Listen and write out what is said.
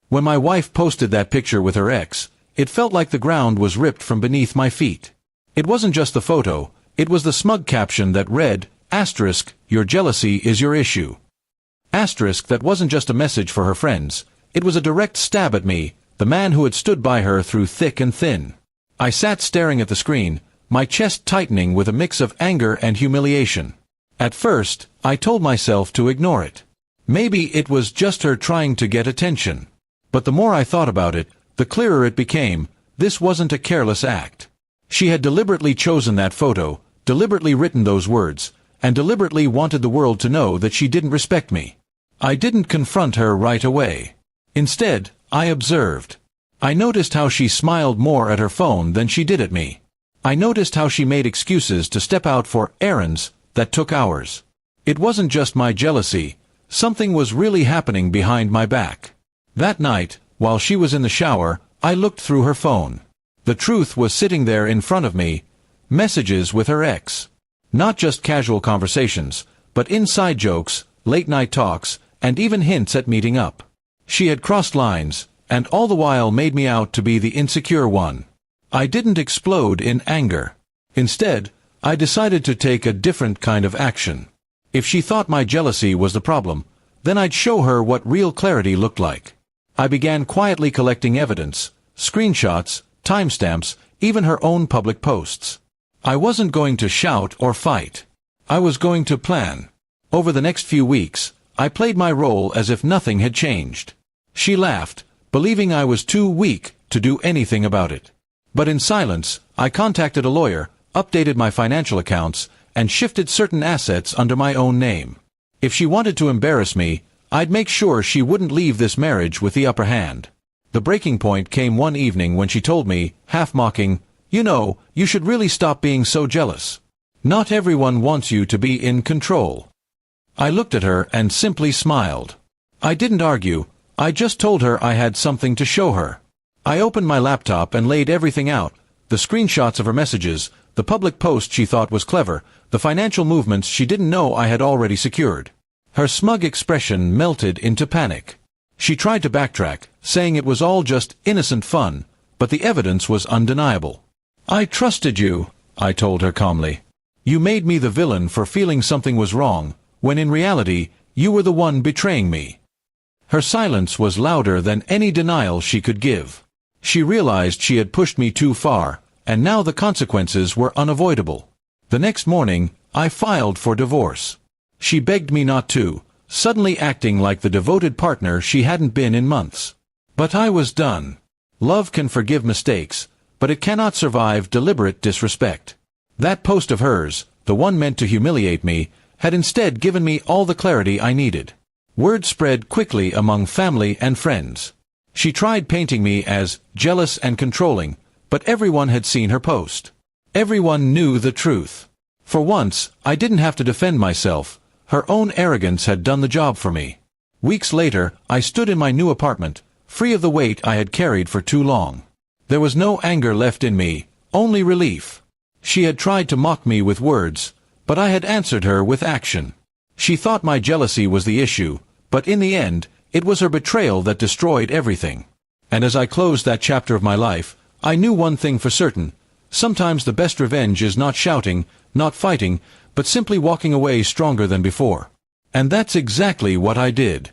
When my wife posted that picture with her ex, it felt like the ground was ripped from beneath my feet. It wasn't just the photo, it was the smug caption that read, asterisk, your jealousy is your issue. Asterisk, that wasn't just a message for her friends, it was a direct stab at me, the man who had stood by her through thick and thin. I sat staring at the screen, my chest tightening with a mix of anger and humiliation. At first, I told myself to ignore it. Maybe it was just her trying to get attention. But the more I thought about it, the clearer it became, this wasn't a careless act. She had deliberately chosen that photo, deliberately written those words, and deliberately wanted the world to know that she didn't respect me. I didn't confront her right away. Instead, I observed. I noticed how she smiled more at her phone than she did at me. I noticed how she made excuses to step out for errands that took hours. It wasn't just my jealousy, something was really happening behind my back. That night, while she was in the shower, I looked through her phone. The truth was sitting there in front of me, messages with her ex. Not just casual conversations, but inside jokes, late-night talks, and even hints at meeting up. She had crossed lines, and all the while made me out to be the insecure one. I didn't explode in anger. Instead, I decided to take a different kind of action. If she thought my jealousy was the problem, then I'd show her what real clarity looked like. I began quietly collecting evidence, screenshots, timestamps, even her own public posts. I wasn't going to shout or fight. I was going to plan. Over the next few weeks, I played my role as if nothing had changed. She laughed, believing I was too weak to do anything about it. But in silence, I contacted a lawyer, updated my financial accounts, and shifted certain assets under my own name. If she wanted to embarrass me, I'd make sure she wouldn't leave this marriage with the upper hand. The breaking point came one evening when she told me, half mocking, you know, you should really stop being so jealous. Not everyone wants you to be in control. I looked at her and simply smiled. I didn't argue, I just told her I had something to show her. I opened my laptop and laid everything out, the screenshots of her messages, the public post she thought was clever, the financial movements she didn't know I had already secured. Her smug expression melted into panic. She tried to backtrack, saying it was all just innocent fun, but the evidence was undeniable. I trusted you, I told her calmly. You made me the villain for feeling something was wrong, when in reality, you were the one betraying me. Her silence was louder than any denial she could give. She realized she had pushed me too far, and now the consequences were unavoidable. The next morning, I filed for divorce. She begged me not to, suddenly acting like the devoted partner she hadn't been in months. But I was done. Love can forgive mistakes, but it cannot survive deliberate disrespect. That post of hers, the one meant to humiliate me, had instead given me all the clarity I needed. Word spread quickly among family and friends. She tried painting me as jealous and controlling, but everyone had seen her post. Everyone knew the truth. For once, I didn't have to defend myself. Her own arrogance had done the job for me. Weeks later, I stood in my new apartment, free of the weight I had carried for too long. There was no anger left in me, only relief. She had tried to mock me with words, but I had answered her with action. She thought my jealousy was the issue, but in the end, it was her betrayal that destroyed everything. And as I closed that chapter of my life, I knew one thing for certain. Sometimes the best revenge is not shouting, not fighting, but simply walking away stronger than before. And that's exactly what I did.